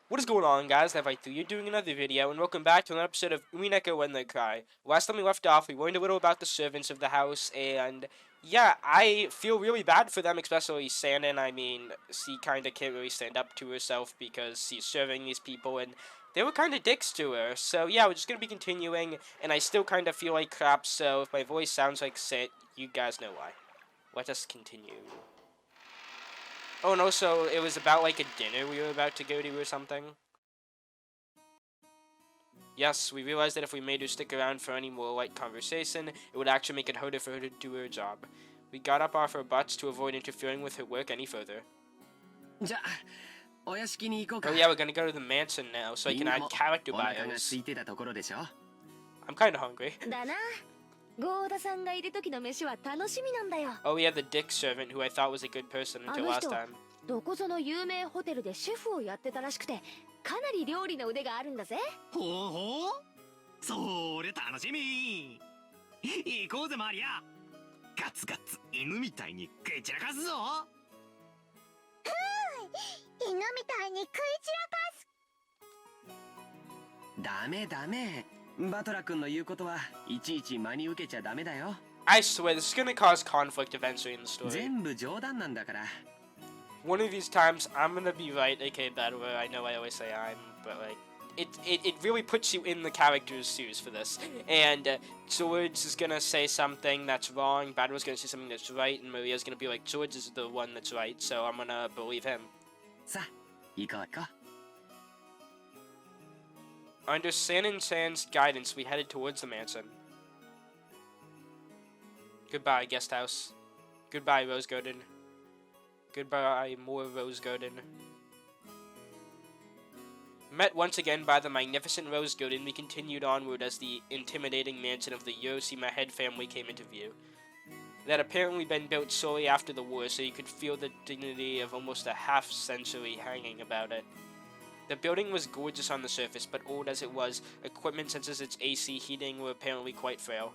What is going on, guys? You're doing another video, and welcome back to another episode of Umineko When They Cry. Last time we left off, we learned a little about the servants of the house, and yeah, I feel really bad for them, especially Sanin. I mean, she kind of can't really stand up to herself because she's serving these people, and they were kind of dicks to her. So yeah, we're just going to be continuing, and I still kind of feel like crap, so if my voice sounds like shit, you guys know why. Let us continue. Oh, and also, it was about, like, a dinner we were about to go to or something. Yes, we realized that if we made her stick around for any more light conversation, it would actually make it harder for her to do her job. We got up off our butts to avoid interfering with her work any further. Oh yeah, we're gonna go to the mansion now, so I can add character bios. I'm kinda hungry. Oh yeah, the dick servant who I thought was a good person until last time. どこぞの有名ホテルでシェフをやってたらしくて、かなり料理の腕があるんだぜ。ほうほう、それ楽しみ。行こうぜマリア。ガツガツ犬みたいに食い散らかすぞ。犬みたいに食い散らかす。ダメダメ。バトラ君の言うことはいちいち真に受けちゃダメだよ。I swear this is gonna cause conflict eventually in the story. 全部冗談なんだから。One of these times, I'm gonna be right, aka Battleware. I know I always say I'm, but like, it really puts you in the character's shoes for this. And George is gonna say something that's wrong, Battleway's gonna say something that's right, and Maria's gonna be like, George is the one that's right, so I'm gonna believe him. さあ、行こう行こう。Under San San's guidance, we headed towards the mansion. Goodbye, guest house. Goodbye, Rose Garden. Goodbye, more Rose Garden. Met once again by the magnificent Rose Garden, we continued onward as the intimidating mansion of the Ushiromiya head family came into view. It had apparently been built shortly after the war, so you could feel the dignity of almost a half-century hanging about it. The building was gorgeous on the surface, but old as it was, equipment such as its AC heating were apparently quite frail.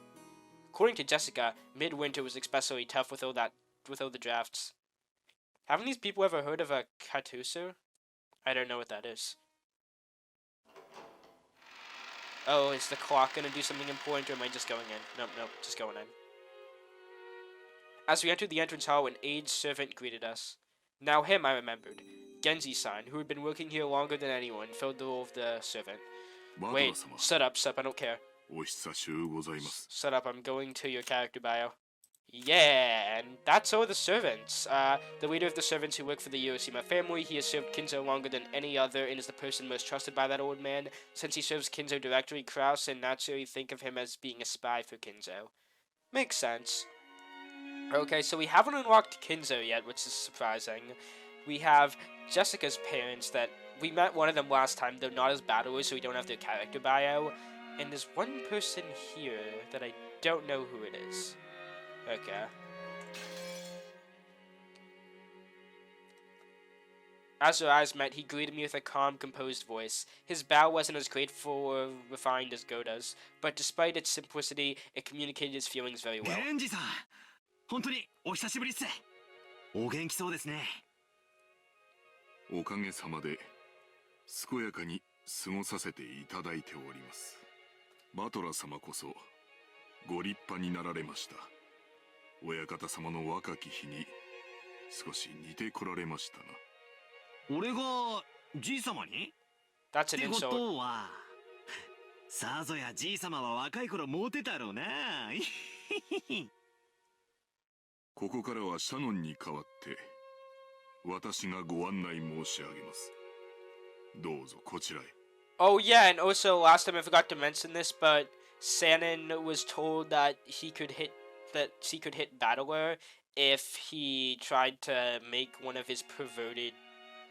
According to Jessica, midwinter was especially tough with all the drafts. Haven't these people ever heard of a katusu? I don't know what that is. Oh, is the clock gonna do something important, or am I just going in? Nope, just going in. As we entered the entrance hall, an aged servant greeted us. Now him I remembered. Genji-san, who had been working here longer than anyone, filled the role of the servant. Wait, shut up, I don't care. Shut up, I'm going to your character bio. Yeah, and that's all the servants. The leader of the servants who work for the Ushiromiya family, he has served Kinzo longer than any other and is the person most trusted by that old man. Since he serves Kinzo directly, Kraus and naturally think of him as being a spy for Kinzo. Makes sense. Okay, so we haven't unlocked Kinzo yet, which is surprising. We have Jessica's parents that we met one of them last time, though not as battlers, so we don't have their character bio. And there's one person here that I don't know who it is. Okay. As our eyes met, he greeted me with a calm, composed voice. His bow wasn't as graceful or refined as Goda's, but despite its simplicity, it communicated his feelings very well. Genji-san, 本当にお久しぶりっす。お元気そうですね。おかげさまで健やかに過ごさせていただいております。バトラ様こそご立派になられました。親方様の若き日に少し似てこられましたな。俺がじい様に？ That's an ってこ insult. とは、さぞやじい様は若い頃モテたろうな。ここからはシャノンに代わって私がご案内申し上げます。どうぞこちらへ。Oh yeah, and also last time I forgot to mention this, but Sanin was told that she could hit Battler if he tried to make one of his perverted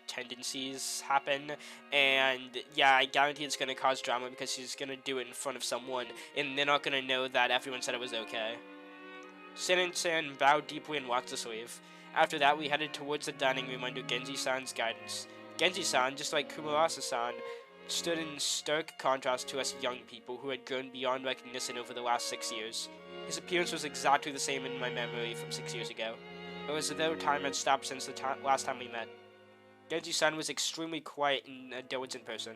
tendencies happen, and yeah, I guarantee it's gonna cause drama because she's gonna do it in front of someone, and they're not gonna know that everyone said it was okay. Sanin bowed deeply and watched us leave. After that, we headed towards the dining room under Genji-san's guidance. Genji-san, just like Kumurasa-san, stood in stark contrast to us young people who had grown beyond recognition over the last 6 years. His appearance was exactly the same in my memory from 6 years ago. It was as though time had stopped since the last time we met. Genji-san was extremely quiet and a diligent person.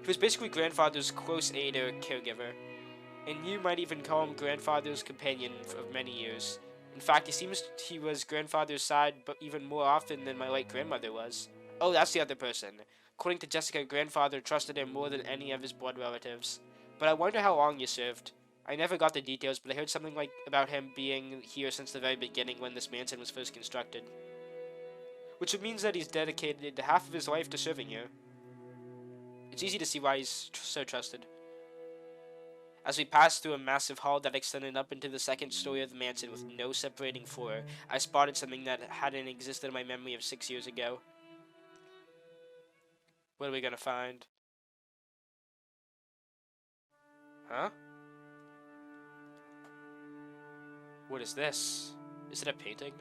He was basically grandfather's close aide or caregiver, and you might even call him grandfather's companion of many years. In fact, it seems he was grandfather's side, but even more often than my late grandmother was. Oh, that's the other person. According to Jessica, grandfather trusted him more than any of his blood relatives. But I wonder how long he served. I never got the details, but I heard something like about him being here since the very beginning when this mansion was first constructed. Which means that he's dedicated half of his life to serving here. It's easy to see why he's so trusted. As we passed through a massive hall that extended up into the second story of the mansion with no separating floor, I spotted something that hadn't existed in my memory of 6 years ago. What are we gonna find? Huh? What is this? Is it a painting?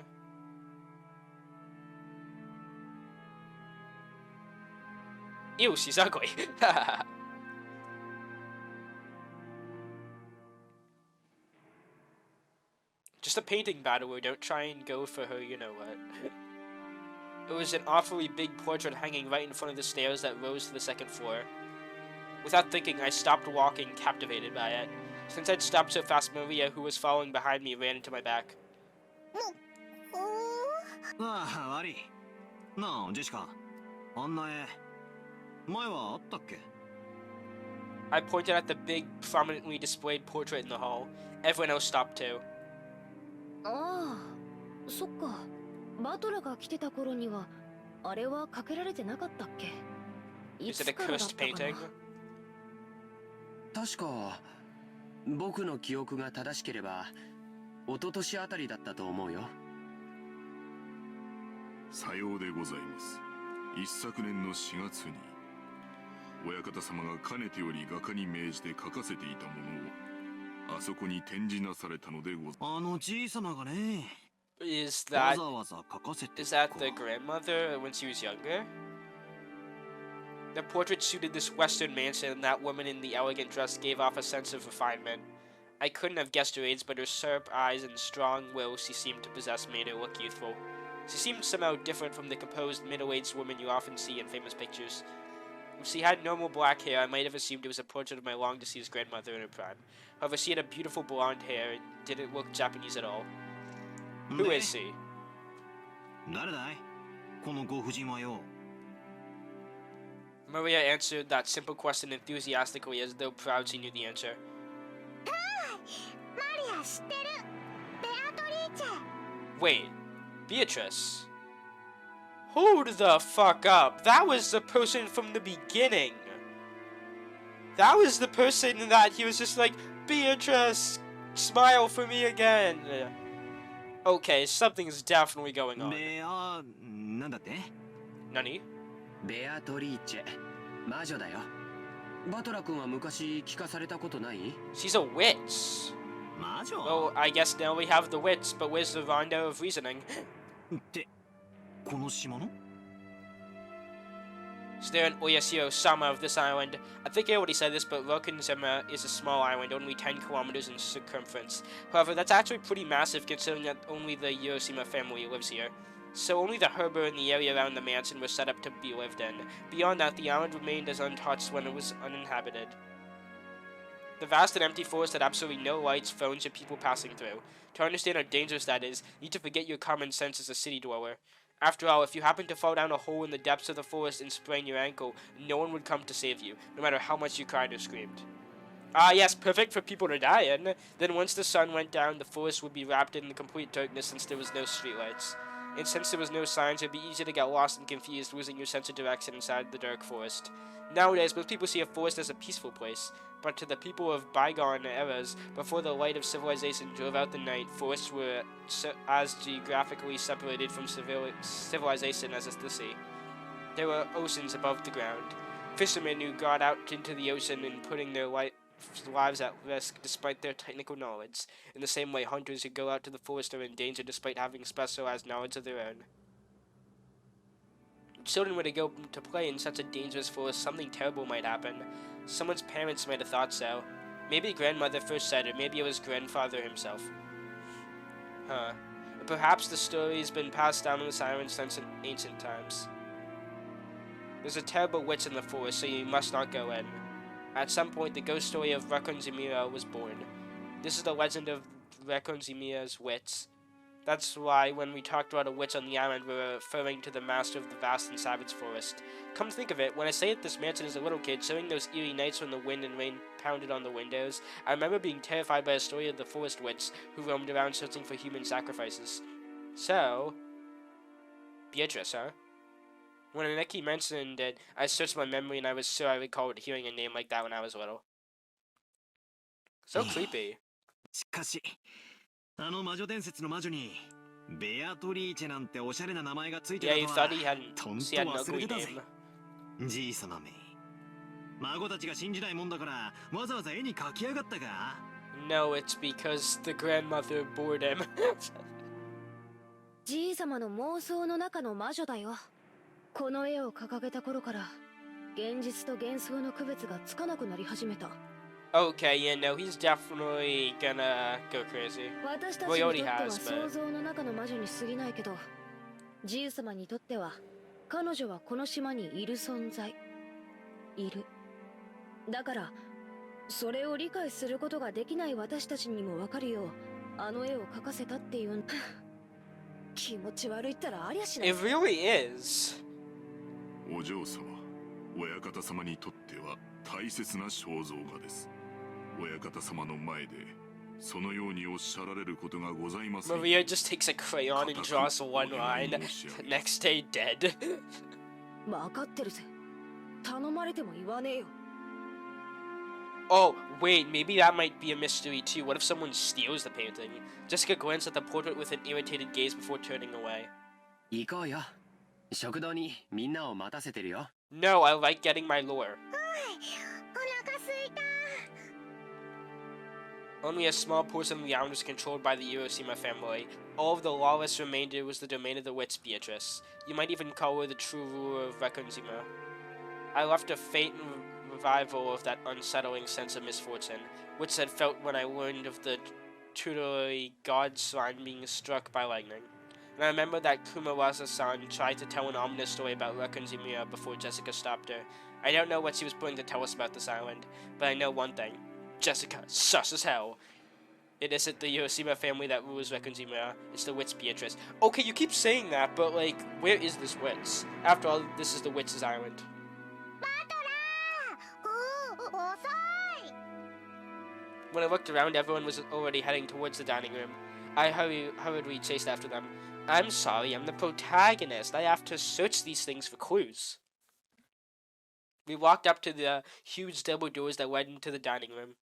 Ew, she's ugly. Just a painting, by the way. Don't try and go for her, you know what. It was an awfully big portrait hanging right in front of the stairs that rose to the second floor. Without thinking, I stopped walking, captivated by it. Since I'd stopped so fast, Maria, who was following behind me, ran into my back. ああ、悪い。なあ、ジェシカ。あんな絵、前はあったっけ？ I pointed at the big, prominently displayed portrait in the hall. Everyone else stopped too. ああ、そっか。バトラが来てた頃にはあれはかけられてなかったっけ？い Is つ it a からだっ cursed たか painting? な。確か僕の記憶が正しければ一昨年あたりだったと思うよ。さようでございます。一昨年の4月に親方様がかねてより画家に命じて描かせていたものをあそこに展示なされたのでございます。あのじいさまがね。 Is わ that ざわざ描かせて。 is that the grandmother when she was younger? The portrait suited this Western mansion, and that woman in the elegant dress gave off a sense of refinement. I couldn't have guessed her age, but her sharp eyes and strong will she seemed to possess made her look youthful. She seemed somehow different from the composed, middle-aged woman you often see in famous pictures. If she had normal black hair, I might have assumed it was a portrait of my long-deceased grandmother in her prime. However, she had a beautiful blonde hair and didn't look Japanese at all. Who is she? 誰だい？このご婦人はよ。 Maria answered that simple question enthusiastically as though proud she knew the answer. マリア知ってる。ベアトリーチェ。 Wait, Beatrice? Hold the fuck up. That was the person from the beginning. That was the person that he was just like, Beatrice, smile for me again. Okay, something's definitely going on. ベア、なんだって？ Nani? ベアトリーチェ、魔女だよ。バトラ君は昔聞かされたことない？ She's a witch. 魔女？ Well, I guess now we have the wits, but where's the rondo of reasoning? って、この島の？ Is there an Oyashiro-sama of this island? I think I already said this, but Rokinzema is a small island, only 10 kilometers in circumference. However, that's actually pretty massive considering that only the Hiroshima family lives here. So only the harbor and the area around the mansion was set up to be lived in. Beyond that, the island remained as untouched when it was uninhabited. The vast and empty forest had absolutely no lights, phones, or people passing through. To understand how dangerous that is, you need to forget your common sense as a city dweller. After all, if you happen to fall down a hole in the depths of the forest and sprain your ankle, no one would come to save you, no matter how much you cried or screamed. Ah yes, perfect for people to die in. Then once the sun went down, the forest would be wrapped in complete darkness since there was no streetlights. And since there was no signs, it would be easy to get lost and confused, losing your sense of direction inside the dark forest. Nowadays, most people see a forest as a peaceful place, but to the people of bygone eras, before the light of civilization drove out the night, forests were as geographically separated from civilization as the sea. There were oceans above the ground. Fishermen who got out into the ocean and putting their lives at risk despite their technical knowledge. In the same way, hunters who go out to the forest are in danger despite having specialized knowledge of their own. If children were to go to play in such a dangerous forest, something terrible might happen. Someone's parents might have thought so. Maybe grandmother first said it, maybe it was grandfather himself. Huh. Or perhaps the story's been passed down in the sirens since ancient times. There's a terrible witch in the forest, so you must not go in. At some point, the ghost story of Rakunzimiya was born. This is the legend of Rakunzimiya's witch. That's why when we talked about a witch on the island, we were referring to the master of the vast and savage forest. Come to think of it, when I stayed at this mansion as a little kid, during those eerie nights when the wind and rain pounded on the windows, I remember being terrified by a story of the forest witch who roamed around searching for human sacrifices. So, Beatrice, huh? When Aneki mentioned it, I searched my memory and I was sure I recalled hearing a name like that when I was little. So creepy. しかし、あの魔女伝説の魔女にベアトリーチェなんておしゃれな名前がついて Yeah, た you と thought は he hadn't. とん She と had an 忘れ ugly てたぜ name. じいさまめ孫たちが信じないもんだからわざわざ絵に描きやがったか No, it's because the grandmother bored him. じいさまの妄想の中の魔女だよ。この絵を掲げた頃から現実と幻想の区別がつかなくなり始めた。 Okay, yeah, no, he's definitely gonna go crazy. 私たちにとっては想像の中の魔女に過ぎないけど、じいさまにとっては彼女はこの島にいる存在。いる。だからそれを理解することができない私たちにもわかるようあの絵を描かせたっていう気持ち悪いったらありゃしない。 It really is. お嬢様、親方様にとっては大切な肖像画です。親方様の前でそのようにおっしゃられることがございません。 Maria just takes a crayon and draws one line. The next day, dead. わかってるぜ。頼まれても言わねえよ。 Oh, wait, maybe that might be a mystery too. What if someone steals the painting? Jessica glanced at the portrait with an irritated gaze before turning away. 行こうよ。食堂にみんなを待たせてるよ。 No, I like getting my lore. Only a small portion of the island was controlled by the Ushiromia family. All of the lawless remainder was the domain of the witch Beatrice. You might even call her the true ruler of Rakunzima. I left a faint revival of that unsettling sense of misfortune, which I'd felt when I learned of the tutelary god shrine being struck by lightning. And I remember that Kumawaza-san tried to tell an ominous story about Rakunzimiya before Jessica stopped her. I don't know what she was planning to tell us about this island, but I know one thing. Jessica, sus as hell. It isn't the Ushiromia family that rules Rakunzimiya, it's the witch Beatrice. Okay, you keep saying that, but like, where is this witch? After all, this is the witch's island. When I looked around, everyone was already heading towards the dining room. I hurriedly chased after them. I'm sorry, I'm the protagonist. I have to search these things for clues. We walked up to the huge double doors that led into the dining room.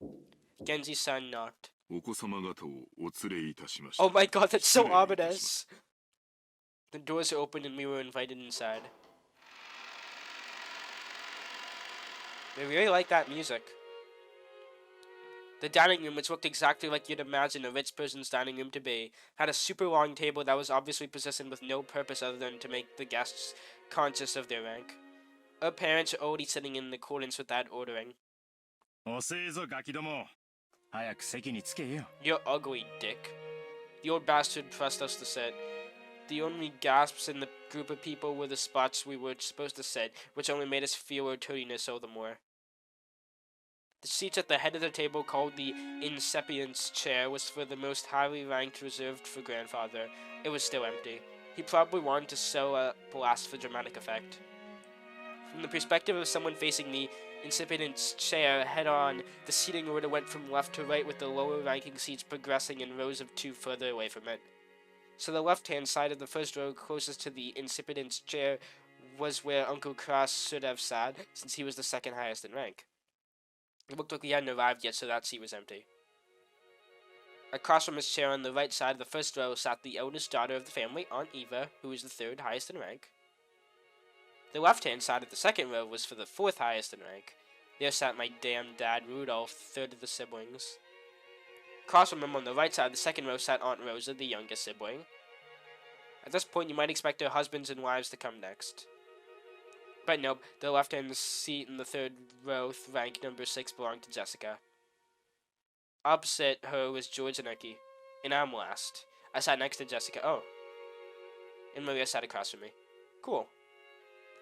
Genji's son knocked. お子様方をお連れいたしました。 Oh my god, that's so ominous! The doors opened and we were invited inside. I really like that music. The dining room, which looked exactly like you'd imagine a rich person's dining room to be, had a super long table that was obviously positioned with no purpose other than to make the guests conscious of their rank. Our parents were already sitting in accordance with that ordering. 遅えぞガキども早く席につけよ You're ugly, dick. The old bastard pressed us to sit. The only gasps in the group of people were the spots we were supposed to sit, which only made us feel our turdiness all the more. The seats at the head of the table, called the Incipient's chair, was for the most highly ranked reserved for grandfather. It was still empty. He probably wanted to sow a blast for dramatic effect. From the perspective of someone facing the Incipient's chair head-on, the seating order went from left to right with the lower-ranking seats progressing in rows of two further away from it. So the left-hand side of the first row closest to the Incipient's chair was where Uncle Cross should have sat, since he was the second highest in rank. It looked like he hadn't arrived yet, so that seat was empty. Across from his chair on the right side of the first row sat the eldest daughter of the family, Aunt Eva, who was the third highest in rank. The left-hand side of the second row was for the fourth highest in rank. There sat my damn dad, Rudolf, third of the siblings. Across from him on the right side of the second row sat Aunt Rosa, the youngest sibling. At this point, you might expect their husbands and wives to come next. But nope, the left-hand seat in the third row, rank number 6, belonged to Jessica. Opposite her was George and Eki, and I'm last. I sat next to Jessica. Oh. And Maria sat across from me. Cool.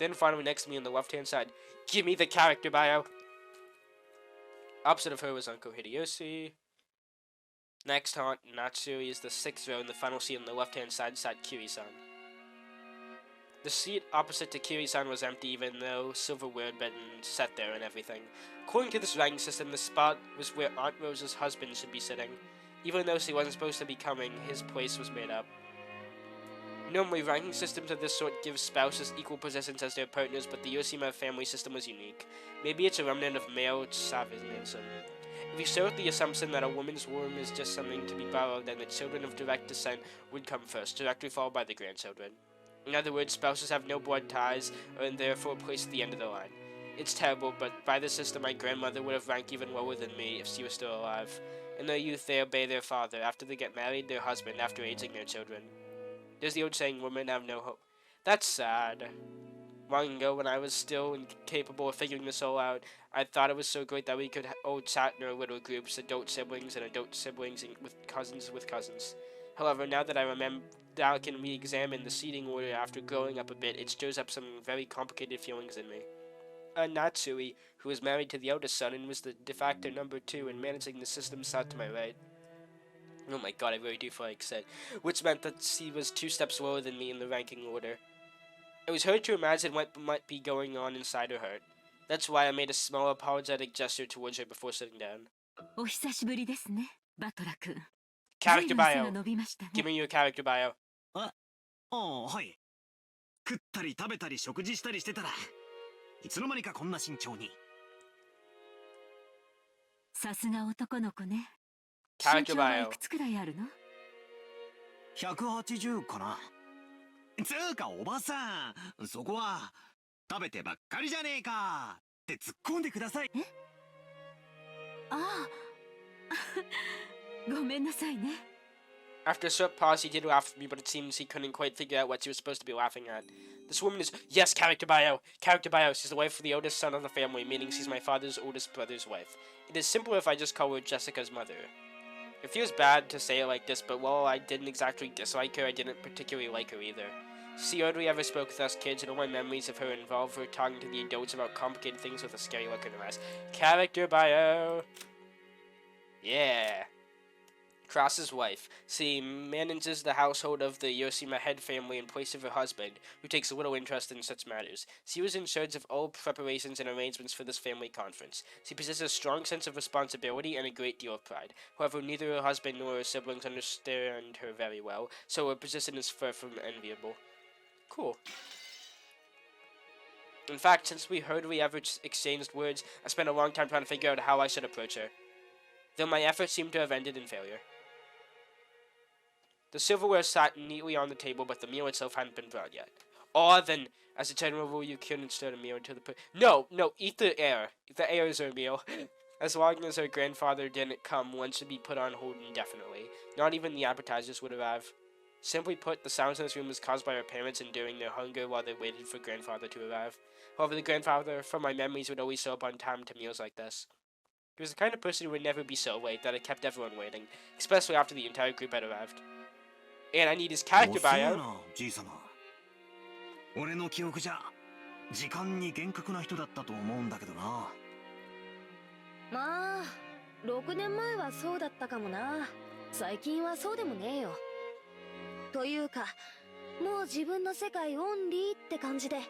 Then finally next to me on the left-hand side, give me the character bio. Opposite of her was Uncle Hideyoshi. Next on Natsuri is the 6th row, and the final seat on the left-hand side sat Kiri-san. The seat opposite to Kiri-san was empty, even though silverware had been set there and everything. According to this ranking system, the spot was where Aunt Rose's husband should be sitting. Even though she wasn't supposed to be coming, his place was made up. Normally, ranking systems of this sort give spouses equal positions as their partners, but the Yoshima family system was unique. Maybe it's a remnant of male chauvinism. If you start with the assumption that a woman's womb is just something to be borrowed, then the children of direct descent would come first, directly followed by the grandchildren. In other words, spouses have no blood ties, and therefore placed at the end of the line. It's terrible, but by this system my grandmother would have ranked even lower than me if she was still alive. In their youth they obey their father, after they get married, their husband, after aging their children. There's the old saying, women have no hope. That's sad. Long ago, when I was still incapable of figuring this all out, I thought it was so great that we could all chat in our little groups, adult siblings with cousins. However, now that I can re-examine the seating order after growing up a bit, it stirs up some very complicated feelings in me. Natsui, who was married to the eldest son and was the de facto number 2 in managing the system, sat to my right. Oh my god, I really do feel like said, which meant that she was 2 steps lower than me in the ranking order. It was hard to imagine what might be going on inside her heart. That's why I made a small apologetic gesture towards her before sitting down. Character bio. Give me your character bio. ああ、はい。食ったり食べたり食事したりしてたらいつの間にかこんな身長に。さすが男の子ね。 Character 身長はい bio. くつくらいあるの？ 180かな。つうかおばさん、そこは食べてばっかりじゃねえかって突っ込んでください。ああ。ごめんなさいね。 After a short pause, he did laugh at me, but it seems he couldn't quite figure out what she was supposed to be laughing at. This woman is, yes, character bio. Character bio. She's the wife of the oldest son of the family, meaning she's my father's oldest brother's wife. It is simpler if I just call her Jessica's mother. It feels bad to say it like this, but while I didn't exactly dislike her, I didn't particularly like her either. She hardly ever spoke with us kids, and all my memories of her involve her talking to the adults about complicated things with a scary look in her eyes. Character bio. Yeah. Cross's wife. She manages the household of the Yoshima head family in place of her husband, who takes little interest in such matters. She was in charge of all preparations and arrangements for this family conference. She possesses a strong sense of responsibility and a great deal of pride. However, neither her husband nor her siblings understand her very well, so her position is far from enviable. Cool. In fact, since we hardly ever exchanged words, I spent a long time trying to figure out how I should approach her, though my efforts seemed to have ended in failure. The silverware sat neatly on the table, but the meal itself hadn't been brought yet. Oh, then, as a general rule, you couldn't start a meal until the... No, eat the air. The air is our meal. As long as our grandfather didn't come, one should be put on hold indefinitely. Not even the appetizers would arrive. Simply put, the silence in this room was caused by our parents enduring their hunger while they waited for grandfather to arrive. However, the grandfather, from my memories, would always show up on time to meals like this. He was the kind of person who would never be so late that it kept everyone waiting, especially after the entire group had arrived. And I need his character bio. じいさま。俺の記憶じゃ時間に厳格な人だったと思うんだけどな。まあ、6年前はそうだったかもな。最近はそうでもねえよ。というか、もう自分の世界オンリーって感じで、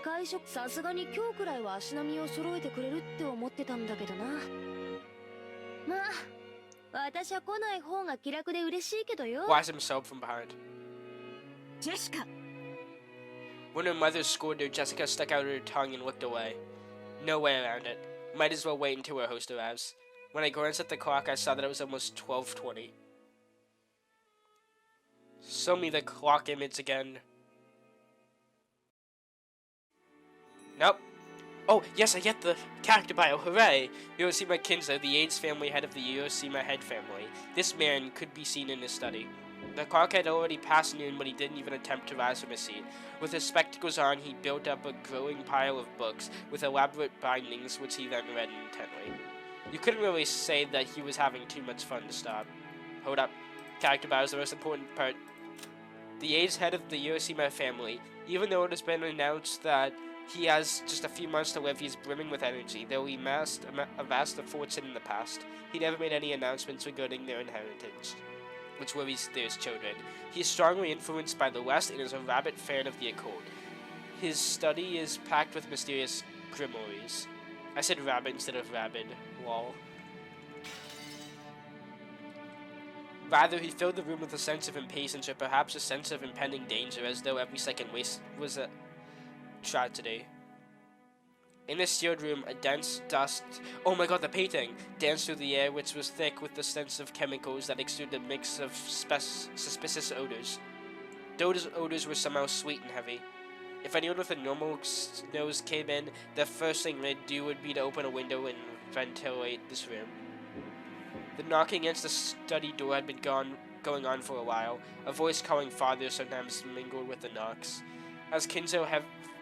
会食さすがに今日くらいは足並みを揃えてくれるって思ってたんだけどな。まあ。私は来ない方が気楽で嬉しいけどよ。Why is him sob from behind? ジェシカ。 When her mother scolded her, Jessica stuck out her tongue and looked away. No way around it. Might as well wait until her host arrives. When I glanced at the clock, I saw that it was almost 12:20. Show me the clock image again. Nope. Oh, yes, I get the character bio, hooray! Ushiromiya Kinzo, the AIDS family head of the Ushiromiya head family. This man could be seen in his study. The clock had already passed noon, but he didn't even attempt to rise from his seat. With his spectacles on, he built up a growing pile of books, with elaborate bindings, which he then read intently. You couldn't really say that he was having too much fun to stop. Hold up. Character bio is the most important part. The AIDS head of the Ushiromiya family, even though it has been announced that He has just a few months to live. He's brimming with energy. Though he amassed a fortune in the past, he never made any announcements regarding their inheritance, which worries their children. He is strongly influenced by the West and is a rabid fan of the occult. His study is packed with mysterious grimoires. I said rabbit instead of rabid. Lol. Rather, he filled the room with a sense of impatience or perhaps a sense of impending danger, as though every second waste was a tragedy. In the sealed room, a dense dust, oh my god, the painting, danced through the air, which was thick with the sense of chemicals that exuded a mix of suspicious odors. Those odors were somehow sweet and heavy. If anyone with a normal nose came in, the first thing they'd do would be to open a window and ventilate this room. The knocking against the study door had been going on for a while, a voice calling father sometimes mingled with the knocks. As Kinzo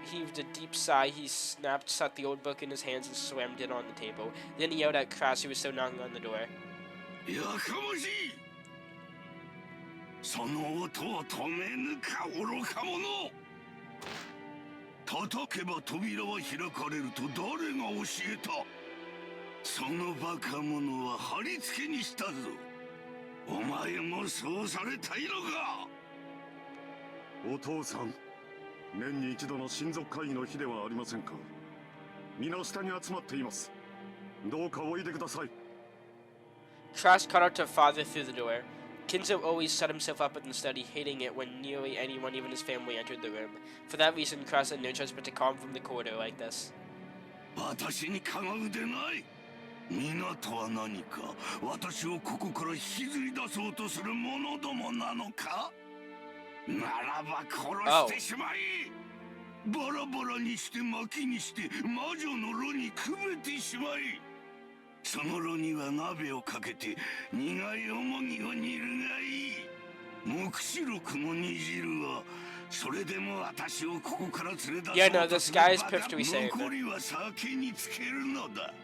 heaved a deep sigh, he shut the old book in his hands and slammed it on the table. Then he yelled at Crash, who was still knocking on the door. Yakamoshi! その音を止めぬか愚か者! 叩けば扉は開かれると誰が教えた? そのバカ者は貼り付けにしたぞ。お前もそうされたいのか? お父さん、年に一度の親族会議の日ではありませんか。皆下に集まっています。どうかおいでください。 Crash called out to father through the door. Kinzo always shut himself up in the study, hating it when nearly anyone, even his family, entered the room. For that reason, Crash had no choice but to call him from the corridor like this. 私にかがうでない。皆とは何か、私をここから引きずり出そうとする者どもなのか? ならば殺してしまい、バラバラにして薪にして魔女の炉にくべてしまい、その炉には鍋をかけて苦いおもぎを煮るがいい。黙示録の煮汁はそれでも私をここから連れ出そうとする。 Yeah, no, this guy is perfectly sane. 残りは酒につけるのだ。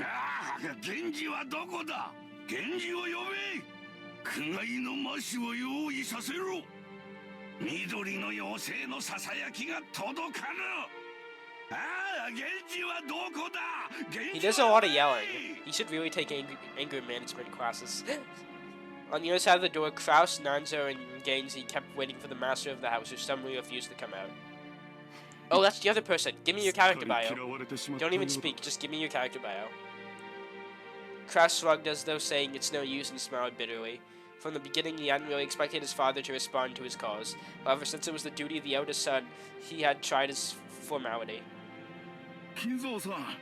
ああ、源氏はどこだ。源氏を呼べ。苦界の魔師を用意させろ。緑の妖精のささやきが届かぬ。ああ、源氏はどこだ。 He does a lot of yelling. He should really take anger management classes. On the other side of the door, Kraus, Nanzo, and Genji kept waiting for the master of the house, who suddenly refused to come out. Oh, that's the other person. Give me your character bio. Don't even speak, just give me your character bio. Kraus shrugged as though saying it's no use and smiled bitterly. From the beginning, he hadn't really expected his father to respond to his calls. However, since it was the duty of the eldest son, he had tried his formality. Kinzo さん、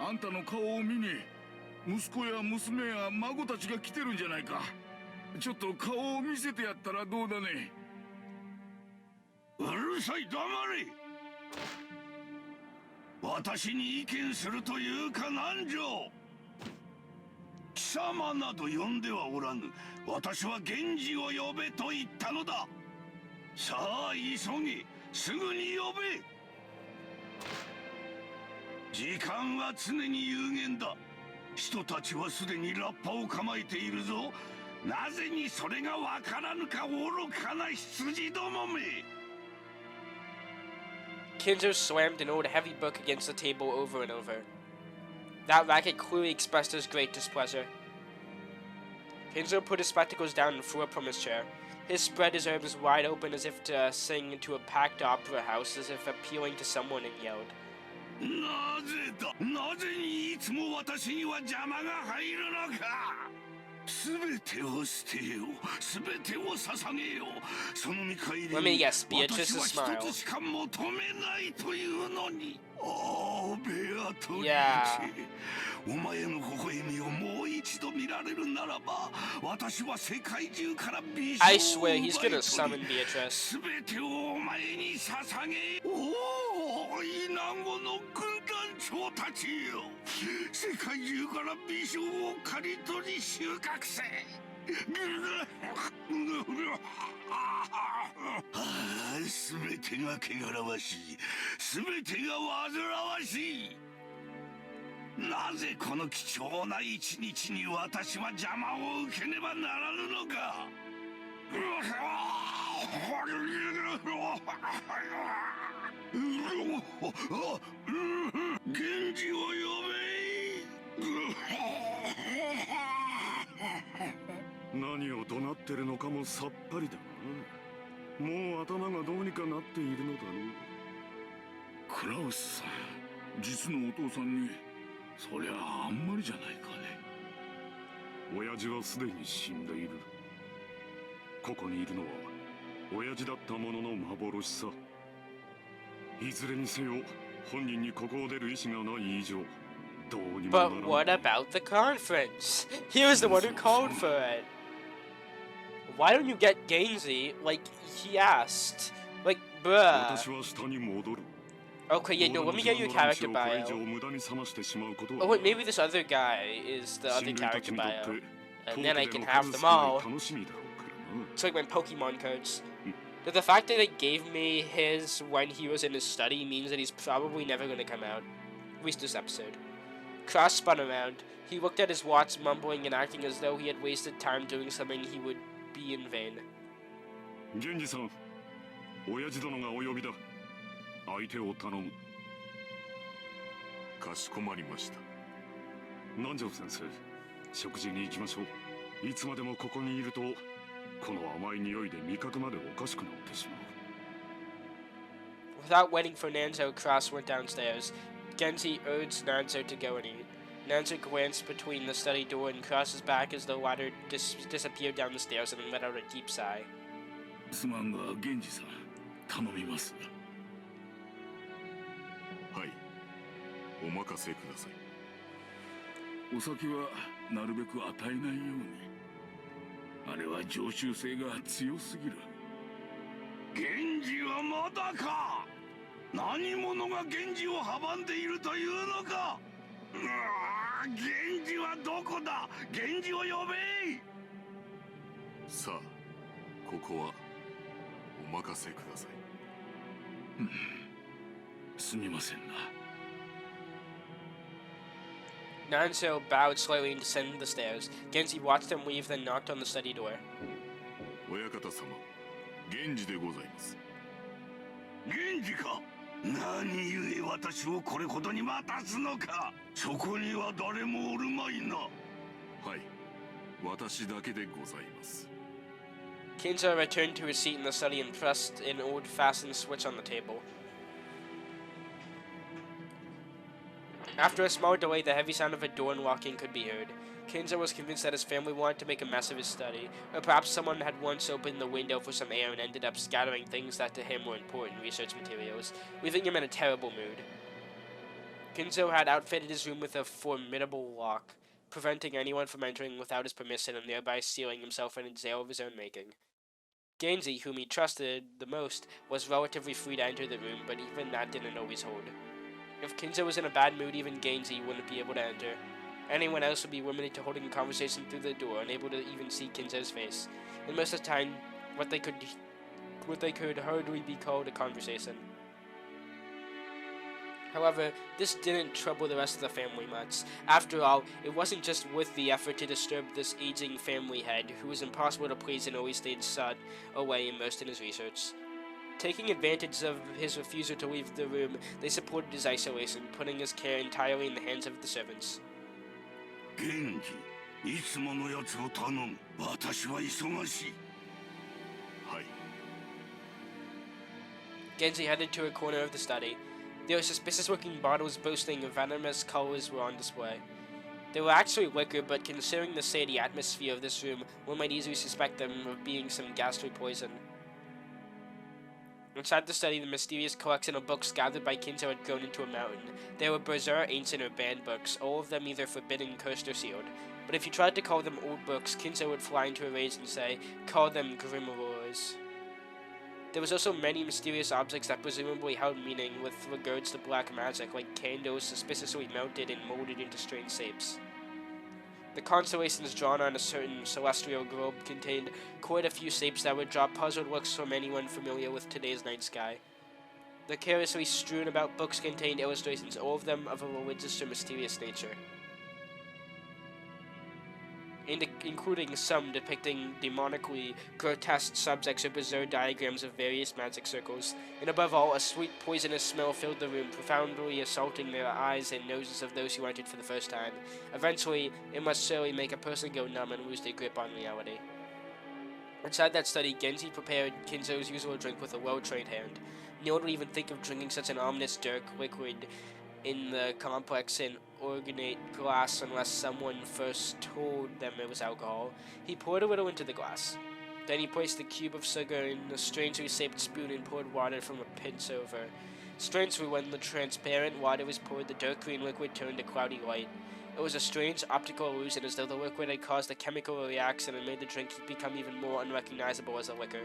あんたの顔を見に、息子や娘や孫たちが来てるんじゃないか。ちょっと顔を見せてやったらどうだね。うるさい、黙れ。私に意見するというか何条。貴様など呼んではおらぬ。私は源氏を呼べと言ったのだ。さあ急げ、すぐに呼べ。時間は常に有限だ。人たちはすでにラッパを構えているぞ。なぜにそれがわからぬか、愚かな羊どもめ。 Kinzo slammed an old heavy book against the table over and over. That racket clearly expressed his great displeasure. Kinzo put his spectacles down and flew up from his chair. He spread his arms wide open as if to sing into a packed opera house, as if appealing to someone, and yelled. なぜだ。なぜにいつも私には邪魔が入るのか。すべてを捨てよう。すべてを捧げよう。その見返りに Let me guess, Beatrice 私は smile. 一つしか求めないというのに。ああ、ベアトリーチェ。 Yeah. お前の微笑みをもう一度見られるならば、私は世界中から美女を I swear he's gonna summon Beatrice. すべてをお前に捧げ。おお、イナゴの軍団長たちよ。世界中から美女を刈り取り収穫せ。すべてが汚らわしい。すべてが煩わしい。なぜこの貴重な一日に私は邪魔を受けねばならぬのか。源氏を呼べ。何を怒鳴ってるのかもさっぱりだな。もう頭がどうにかなっているのだろう。クラウスさん、実のお父さんにそりゃあんまりじゃないかね。親父はすでに死んでいる。ここにいるのは親父だったものの幻さ。いずれにせよ本人にここを出る意志がない以上どうにもならない。 But what about the conference? He was the one who called for it. Why don't you get Genzi like he asked? Like, bruh. 私は下に戻る。 Okay, yeah, no, let me get your character bio. Oh wait, maybe this other guy is the other character bio. And then I can have them all. It's like my Pokemon cards. But the fact that they gave me his when he was in his study means that he's probably never going to come out. At least this episode. Cross spun around. He looked at his watch, mumbling and acting as though he had wasted time doing something he would be in vain. 源氏さん、親父殿がお呼びだ。相手を頼む。かしこまりました。南條先生、食事に行きましょう。いつまでもここにいると、この甘い匂いで味覚までおかしくなってしまう。 Without waiting for Nanzo, Cross went downstairs. Genji urged Nanzo to go and eat. Nanzo glanced between the study door and Cross's back as the latter disappeared down the stairs and then let out a deep sigh. すまんが源氏さん、頼みます。はい、お任せください。お酒はなるべく与えないように。あれは常習性が強すぎる。源氏はまだか。何者が源氏を阻んでいるというのか。源氏はどこだ。源氏を呼べ。さあ、ここはお任せください。すみませんな。Nanzo bowed slightly and descended the stairs. Genji watched him leave, then knocked on the study door. 親方様、源氏でございます。源氏か。何故私をこれほどに待たすのか。そこには誰もおるまいな。はい、私だけでございます。 Kinzo returned to his seat in the study and pressed an old-fashioned switch on the table. After a small delay, the heavy sound of a door unlocking could be heard. Kinzo was convinced that his family wanted to make a mess of his study, or perhaps someone had once opened the window for some air and ended up scattering things that to him were important research materials, leaving him in a terrible mood. Kinzo had outfitted his room with a formidable lock, preventing anyone from entering without his permission and thereby sealing himself in a jail of his own making. Genji, whom he trusted the most, was relatively free to enter the room, but even that didn't always hold. If Kinzo was in a bad mood, even Genji wouldn't be able to enter. Anyone else would be limited to holding a conversation through the door, unable to even see Kinzo's face. And most of the time, what they could hardly be called a conversation. However, this didn't trouble the rest of the family much. After all, it wasn't just worth the effort to disturb this aging family head, who was impossible to please and always stayed shut away immersed in his research. Taking advantage of his refusal to leave the room, they supported his isolation, putting his care entirely in the hands of the servants. 源氏、いつものやつを頼む。私は忙しい。はい。 Genji headed to a corner of the study. There were suspicious-looking bottles boasting venomous colors were on display. They were actually liquor, but considering the shady atmosphere of this room, one might easily suspect them of being some ghastly poison. Inside the study, the mysterious collection of books gathered by Kinzo had grown into a mountain. They were berserk, ancient, or banned books, all of them either forbidden, cursed, or sealed. But if you tried to call them old books, Kinzo would fly into a rage and say, "Call them grimoires." There was also many mysterious objects that presumably held meaning with regards to black magic, like candles suspiciously mounted and molded into strange shapes. The constellations drawn on a certain celestial globe contained quite a few shapes that would draw puzzled looks from anyone familiar with today's night sky. The carelessly strewn about books contained illustrations, all of them of a religious or mysterious nature. including some depicting demonically grotesque subjects or bizarre diagrams of various magic circles. And above all, a sweet poisonous smell filled the room, profoundly assaulting the eyes and noses of those who entered for the first time. Eventually, it must surely make a person go numb and lose their grip on reality. Inside that study, Genji prepared Kinzo's usual drink with a well-trained hand. No one would even think of drinking such an ominous dark liquid in the complex and ornate glass unless someone first told them it was alcohol. He poured a little into the glass. Then he placed the cube of sugar in a strangely shaped spoon and poured water from a pinch over. Strangely, when the transparent water was poured, the dark green liquid turned a cloudy white. It was a strange optical illusion, as though the liquid had caused a chemical reaction and made the drink become even more unrecognizable as a liquor.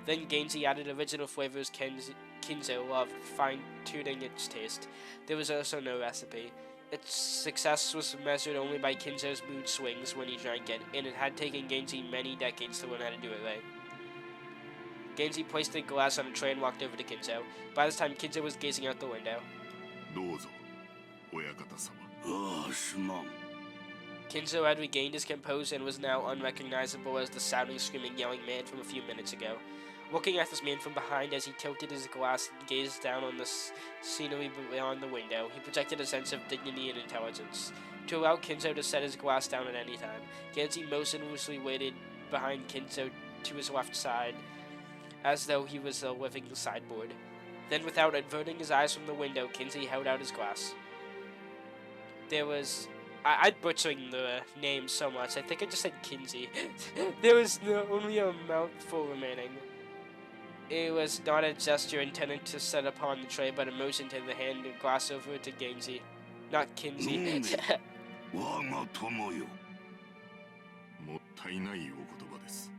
Then Genji added original flavors Kinzo loved, fine-tuning its taste. There was also no recipe. Its success was measured only by Kinzo's mood swings when he drank it, and it had taken Genji many decades to learn how to do it right. Genji placed the glass on a tray and walked over to Kinzo. By this time, Kinzo was gazing out the window. どうぞ、親方様。ああ、すまん。 Kinzo had regained his composure and was now unrecognizable as the shouting, screaming, yelling man from a few minutes ago. Looking at this man from behind as he tilted his glass and gazed down on the scenery beyond the window, he projected a sense of dignity and intelligence. To allow Kinzo to set his glass down at any time, Genji motionlessly waited behind Kinzo to his left side, as though he was a living sideboard. Then, without averting his eyes from the window, Kinzo held out his glass. There was... I'm butchering the name so much. I think I just said Kinzo. There was only a mouthful remaining. It was not a gesture intended to set upon the tray, but a motion to the hand and glass over to Genji. Not Kinzo. 我が友よ。もったいないお言葉です。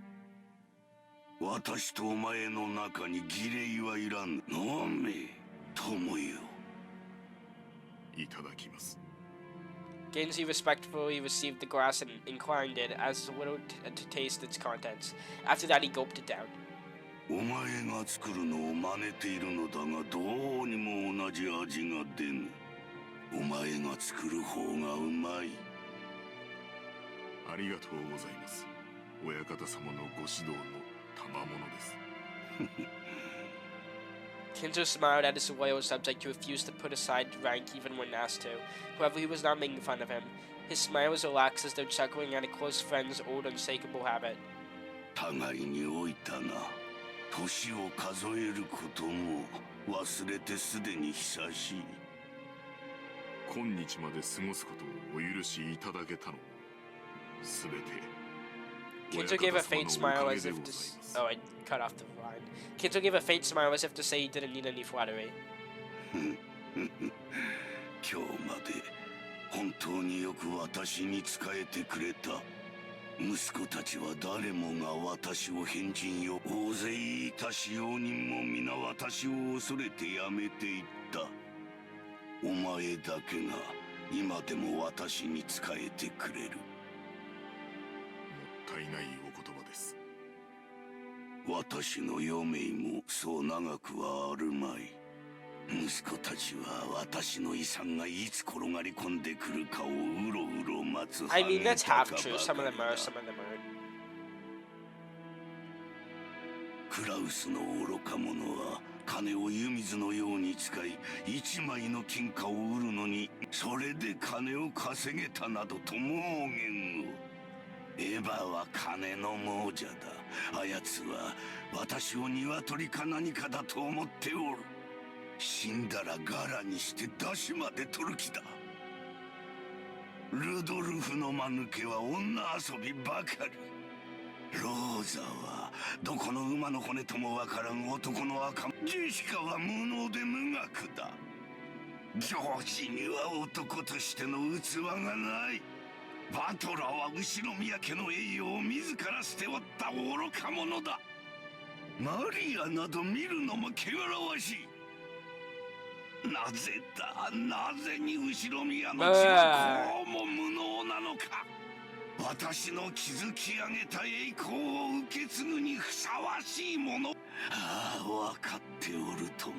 私とお前の中に儀礼はいらん。飲め、友よ。いただきます。 Genji respectfully received the glass and inclined it as little to taste its contents. After that, he gulped it down. お前が作るのを真似ているのだがどうにも同じ味が出ぬ。お前が作る方がうまい。ありがとうございます。親方様のご指導の賜物です。Kinzo smiled at his loyal subject who refused to put aside rank even when asked to. However, he was not making fun of him. His smile was relaxed as though chuckling at a close friend's old unshakable habit. 互いに老いたな。年を数えることも忘れてすでに久しい。今日まで過ごすことをお許しいただけたのもすべて Kinzo gave a faint smile as if to... Oh, I cut off the line. Kinzo gave a faint smile as if to say he didn't need any flattery. 今日まで本当によく私に仕えてくれた。息子たちは誰もが私を変人よ。大勢いた使用人も皆私を恐れてやめていった。お前だけが今でも私に仕えてくれる。もったいないお言葉です。私の余命もそう長くはあるまい。息子たちは私の遺産がいつ転がり込んでくるかをうろうろ待つ。I mean, that's half true. Some of them are, some of them aren't. クラウスの愚か者は金を湯水のように使い、一枚の金貨を売るのにそれで金を稼げたなどと妄言を。エヴァは金の亡者だ。あやつは私を鶏か何かだと思っておる。死んだらガラにして出汁まで取る気だ。ルドルフの間抜けは女遊びばかり。ローザはどこの馬の骨ともわからん男の赤。ジェシカは無能で無学だ。ジョージには男としての器がない。バトラーは後ろ宮家の栄養を自ら捨ておった愚か者だ。マリアなど見るのも汚らわしい。なぜだ、なぜに後ろ宮の血はこうも無能なのか。私の築き上げた栄光を受け継ぐにふさわしいもの。ああ、分かっておるとも。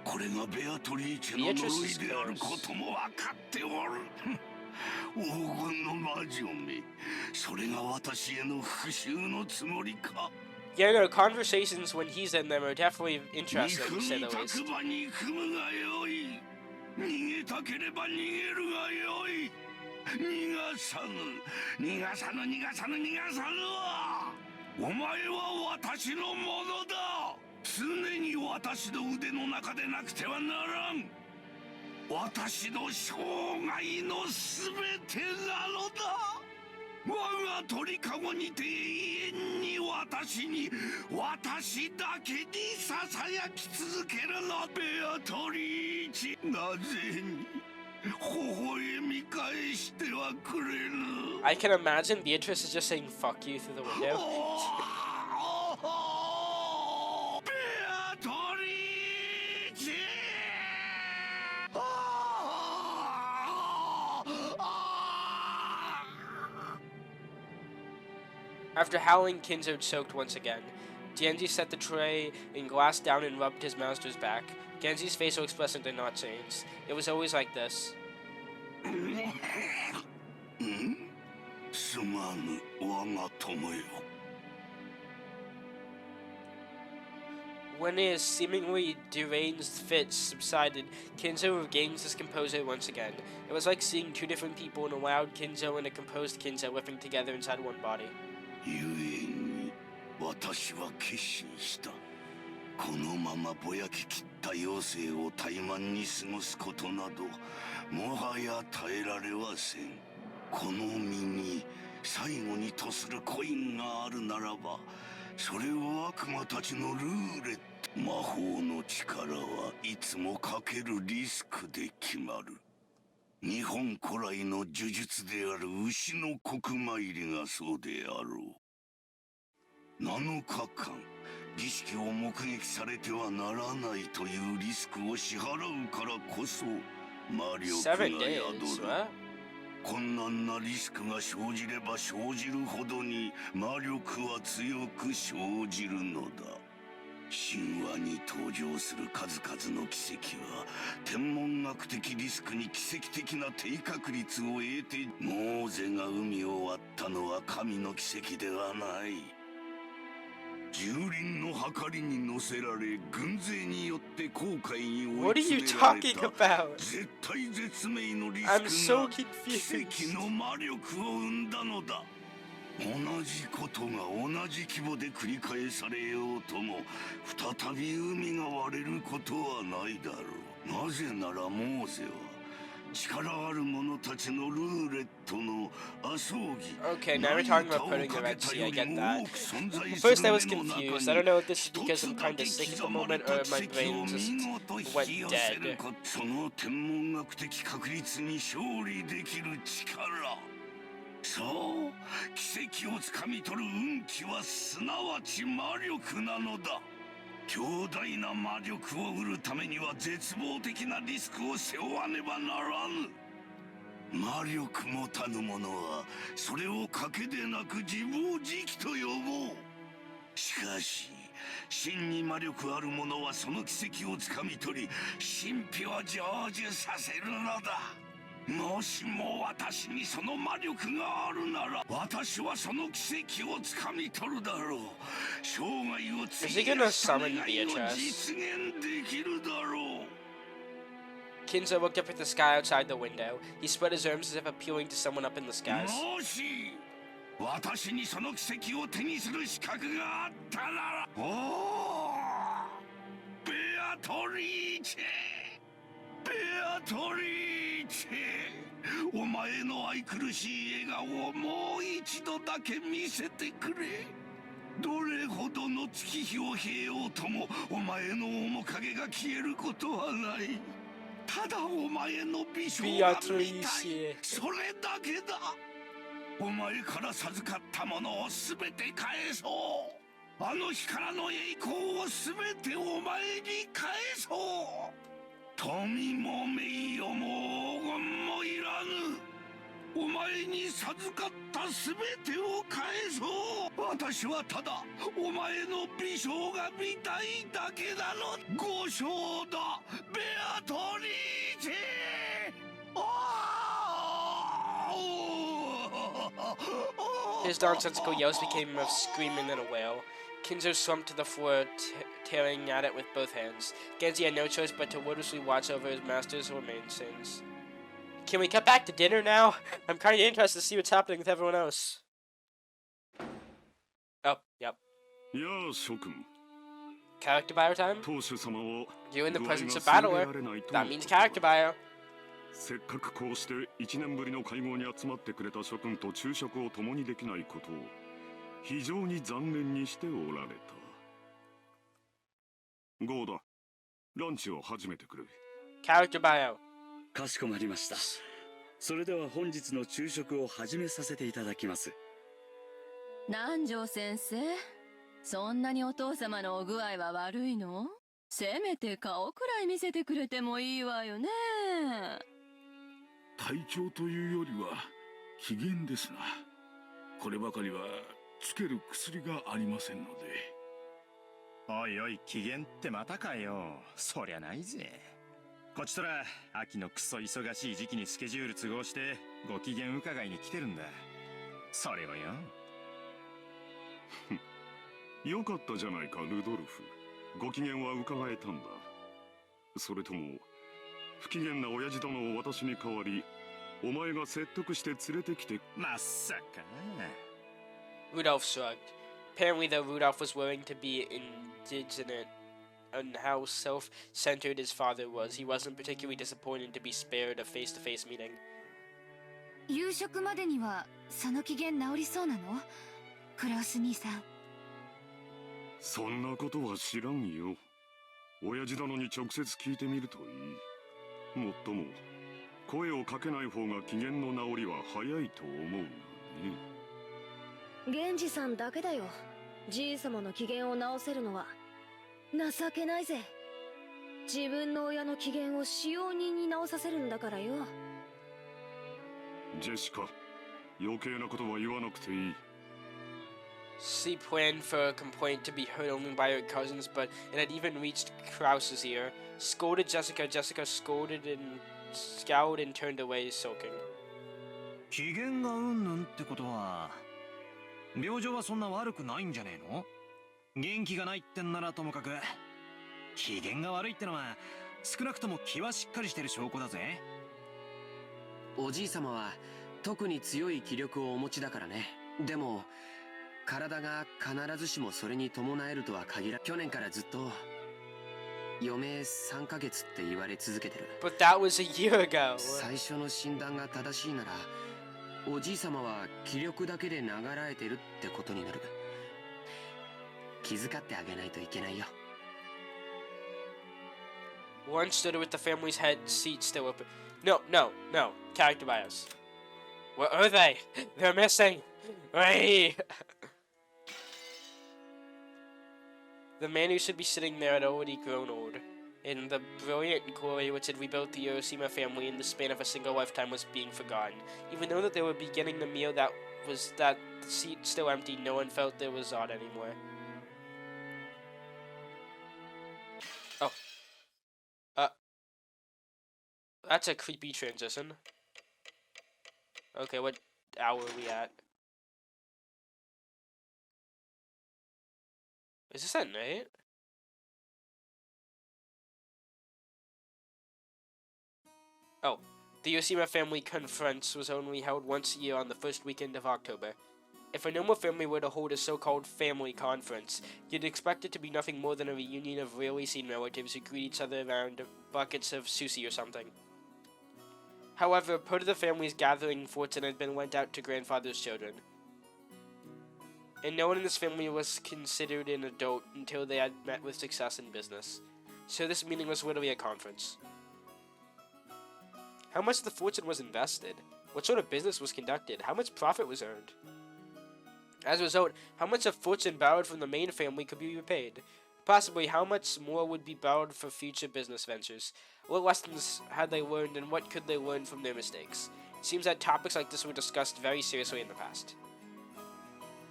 これがベアトリーチェの呪いであることも分かっておる。黄金の魔女め、それが私への復讐のつもりか。 Yeah, no, conversations when he's in them are definitely interesting, to say the 憎み least. たくば憎むがよい。逃げたければ逃げるがよい。逃がさぬ逃がさぬ逃がさぬ逃がさぬわ。お前は私のものだ。常に私の腕の中でなくてはならん。私の生涯のすべてなのだ。我が鳥かごにて永遠に私だけにささやき続けるの。ベアトリーチ、なぜに微笑み返してはくれぬ。 I can imagine Beatrice is just saying fuck you through the window. ベアトリーチ。 After howling, Kinzo choked once again. Genji set the tray and glass down and rubbed his master's back. Genji's facial expression did not change. It was always like this. すまぬ我が友よ。 When his seemingly deranged fits subsided, Kinzo regained his composure once again. It was like seeing two different people, in a loud Kinzo and a composed Kinzo living together inside one body. 故に私は決心した。このままぼやききった余生を怠慢に過ごすことなどもはや耐えられはせん。この身に最後にとするコインがあるならば、それを悪魔たちのルーレット。魔法の力はいつもかけるリスクで決まる。日本古来の呪術である牛の国参りがそうであろう。7日間儀式を目撃されてはならないというリスクを支払うからこそ魔力が 7 宿 days, る。 what? 困難なリスクが生じれば生じるほどに魔力は強く生じるのだ。神話に登場する数々の奇跡は天文学的リスクに奇跡的な低確率を得て、モーゼが海を割ったのは神の奇跡ではない。蹂躙の計りに乗せられ軍勢によって航海に追い詰められ What are you talking た about? 絶対絶命のリ I'm スク so が奇 confused. 跡の魔力を生んだのだ。同じことが同じ規模で繰り返されようとも再び海が割れることはないだろう。なぜならモーゼは力ある者たちのルーレットの遊戯。 Okay, now we're talking about putting the Red Sea, I get that. First I was confused. I don't know if this is because I'm kind of sick at the moment or if my brain just went dead. その天文学的確率に勝利できる力。そう、奇跡をつかみ取る運気はすなわち魔力なのだ。強大な魔力を得るためには絶望的なリスクを背負わねばならぬ。魔力持たぬ者はそれを賭けでなく自暴自棄と呼ぼう。しかし真に魔力ある者はその奇跡をつかみ取り神秘を成就させるのだ。もしも私にその魔力があるなら私はその奇跡をつかみ取るだろう。生涯を費やした願いを実現できるだろう。 Kinzo looked up at the sky outside the window. He spread his arms as if appealing to someone up in the skies. もし私にその奇跡を手にする資格があったなら、おお、ベアトリーチェ、ベアトリーチェ、お前の愛くるしい笑顔をもう一度だけ見せてくれ。どれほどの月日を経ようともお前の面影が消えることはない。ただお前の美少が見たい、それだけだ。お前から授かったものを全て返そう。あの日からの栄光を全てお前に返そう。富も名誉も黄金もいらぬ。お前に授かった全てを返そう。私はただお前の美少が見たいだけなの。五章だ、ベアトリーチェ。His nonsensical yells became a screaming and a wail. Kinzo slumped to the floor, tearing at it with both hands. Genji had no choice but to wordlessly watch over his master's remain sins. Can we cut back to dinner now? I'm kind of interested to see what's happening with everyone else. Oh, yep. やあ諸君 Character bio time? 当主様は You're in the 具合が presence of 優れ battler. られないと That の means ことだ character bio. せっかくこうして1年ぶりの会合に集まってくれた諸君と昼食を共にできないことを非常に残念にしておられた。ゴーダ、ランチを始めてくれ。 Character bio. かしこまりました。それでは本日の昼食を始めさせていただきます。南條先生、そんなにお父様のお具合は悪いの？せめて顔くらい見せてくれてもいいわよね。体調というよりは機嫌ですな。こればかりはつける薬がありませんので。おいおい、機嫌ってまたかよ。そりゃないぜ。こちとら秋のクソ忙しい時期にスケジュール都合してご機嫌伺いに来てるんだ。それをよ。よかったじゃないかルドルフ。ご機嫌は伺えたんだ。それとも不機嫌な親父殿を私に代わりお前が説得して連れてきて。まさか。 Rudolf shrugged. Apparently, though, Rudolf was willing to be indignant on how self-centered his father was. He wasn't particularly disappointed to be spared a face-to-face meeting. 夕食までにはその機嫌治りそうなの？クラウス兄さん。そんなことは知らんよ。親父殿に直接聞いてみるといい。もっとも声をかけない方が機嫌の治りは早いと思うがね。源氏さんだけだよ。じい様の機嫌を直せるのは。情けないぜ。自分の親の機嫌を使用人に直させるんだからよ。ジェシカ、余計なことは言わなくていい。She planned for a complaint to be heard only by her cousins, but it had even reached Krause's ear. Scolded Jessica. Jessica scolded and scowled and turned away, sulking. 機嫌がうんぬんってことは病状はそんな悪くないんじゃねえの？元気がないってんならともかく機嫌が悪いってのは少なくとも気はしっかりしてる証拠だぜ。おじい様は特に強い気力をお持ちだからね。でも体が必ずしもそれに伴えるとは限ら。去年からずっと余命3ヶ月って言われ続けてる。 But that was a year ago. 最初の診断が正しいならおじい様は気力だけで流らえてるってことになる。気遣ってあげないといけないよ。 One stood with the family's head seat still open. No, no, no. Character bios. Where are they? They're missing. Wait. The man who should be sitting there had already grown old, and the brilliant glory which had rebuilt the Ushiromiya family in the span of a single lifetime was being forgotten. Even though that they were beginning the meal, that the seat still empty, no one felt there was odd anymore. Oh. That's a creepy transition. Okay, what hour are we at? Is this at night? Oh, the Ushiromiya family conference was only held once a year on the first weekend of October. If a normal family were to hold a so-called family conference, you'd expect it to be nothing more than a reunion of rarely seen relatives who greet each other around buckets of sushi or something. However, part of the family's gathering fortune had been lent out to grandfather's children. And no one in this family was considered an adult until they had met with success in business. So this meeting was literally a conference. How much of the fortune was invested? What sort of business was conducted? How much profit was earned? As a result, how much of fortune borrowed from the main family could be repaid? Possibly, how much more would be borrowed for future business ventures? What lessons had they learned, and what could they learn from their mistakes? It seems that topics like this were discussed very seriously in the past.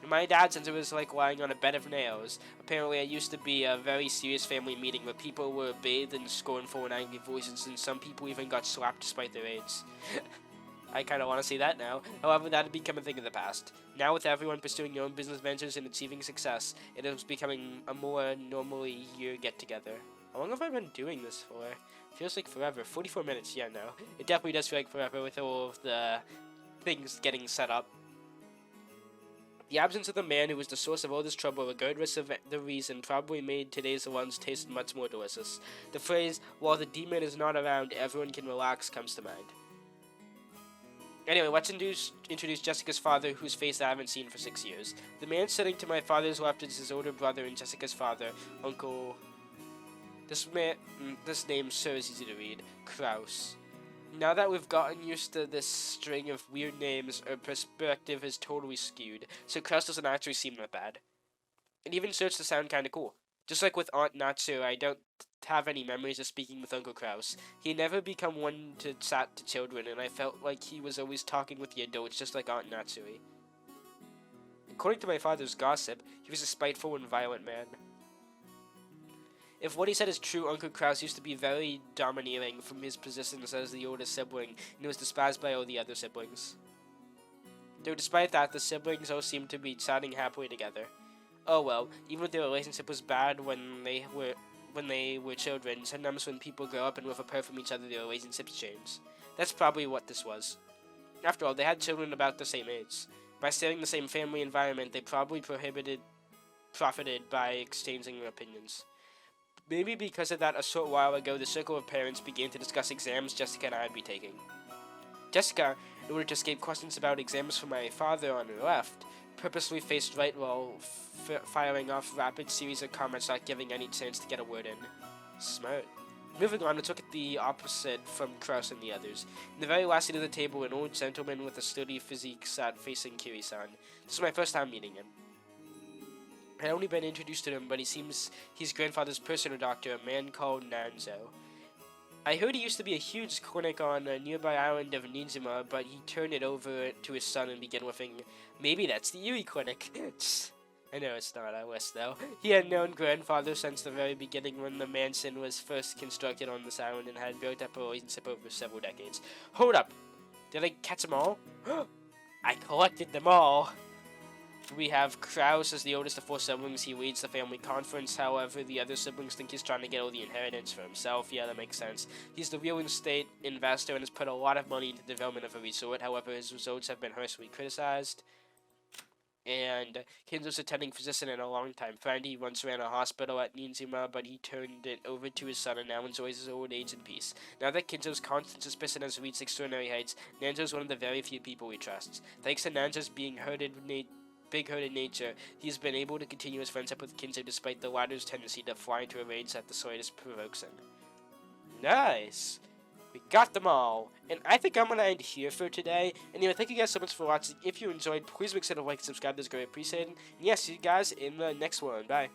In my dad, since it was like lying on a bed of nails, apparently it used to be a very serious family meeting where people were bathed in scornful and angry voices, and some people even got slapped despite their age. I kind of want to see that now. However, that had become a thing of the past. Now, with everyone pursuing their own business ventures and achieving success, it is becoming a more normally year get-together. How long have I been doing this for? Feels like forever. 44 minutes, yeah, no. It definitely does feel like forever with all of the things getting set up. The absence of the man who was the source of all this trouble, regardless of the reason, probably made today's lunch taste much more delicious. The phrase, while the demon is not around, everyone can relax, comes to mind. Anyway, let's introduce Jessica's father, whose face I haven't seen for 6 years. The man sitting to my father's left is his older brother and Jessica's father, Uncle... This name sure is easy to read. Kraus. Now that we've gotten used to this string of weird names, our perspective is totally skewed, so Kraus doesn't actually seem that bad. It even starts to sound kinda cool. Just like with Aunt Natsu, I don't have any memories of speaking with Uncle Kraus. He never become one to chat to children, and I felt like he was always talking with the adults, just like Aunt Natsui. According to my father's gossip, he was a spiteful and violent man. If what he said is true, Uncle Kraus used to be very domineering from his position as the oldest sibling, and was despised by all the other siblings. Though despite that, the siblings all seemed to be chatting happily together. Oh well, even if their relationship was bad when they were children, sometimes when people grow up and live apart from each other, their relationships change. That's probably what this was. After all, they had children about the same age. By sharing the same family environment, they probably profited by exchanging opinions. Maybe because of that, a short while ago, the circle of parents began to discuss exams Jessica and I would be taking. Jessica, in order to escape questions about exams from my father on her left, purposely faced right while firing off rapid series of comments, not giving any chance to get a word in. Smart. Moving on, let's look at the opposite from Kraus and the others. In the very last seat of the table, an old gentleman with a sturdy physique sat facing Kiri-san. This was my first time meeting him. I had only been introduced to him, but he seems he's grandfather's personal doctor, a man called Nanzo. I heard he used to be a huge clinic on a nearby island of Nijima, but he turned it over to his son and began whiffing, maybe that's the Yui clinic. I know it's not, I wish though. He had known grandfather since the very beginning when the mansion was first constructed on this island and had built up a relationship over several decades. Hold up! Did I catch them all? I collected them all! We have Kraus as the oldest of 4 siblings. He leads the family conference. However, the other siblings think he's trying to get all the inheritance for himself. Yeah, that makes sense. He's the real estate investor and has put a lot of money into the development of a resort. However, his results have been harshly criticized. And Kinzo's attending physician and a long-time friend. He once ran a hospital at Ninjima, but he turned it over to his son and now enjoys his old age in peace. Now that Kinzo's constant suspicion has reached extraordinary heights, Nanjo's one of the very few people he trusts. Thanks to Nanjo's big-hearted nature, he's been able to continue his friendship with Kinzo despite the latter's tendency to fly into a rage that the slightest provokes him. Nice! We got them all! And I think I'm going to end here for today. Anyway, thank you guys so much for watching. If you enjoyed, please make sure to like and subscribe. That's greatly appreciated. And yeah, see you guys in the next one. Bye.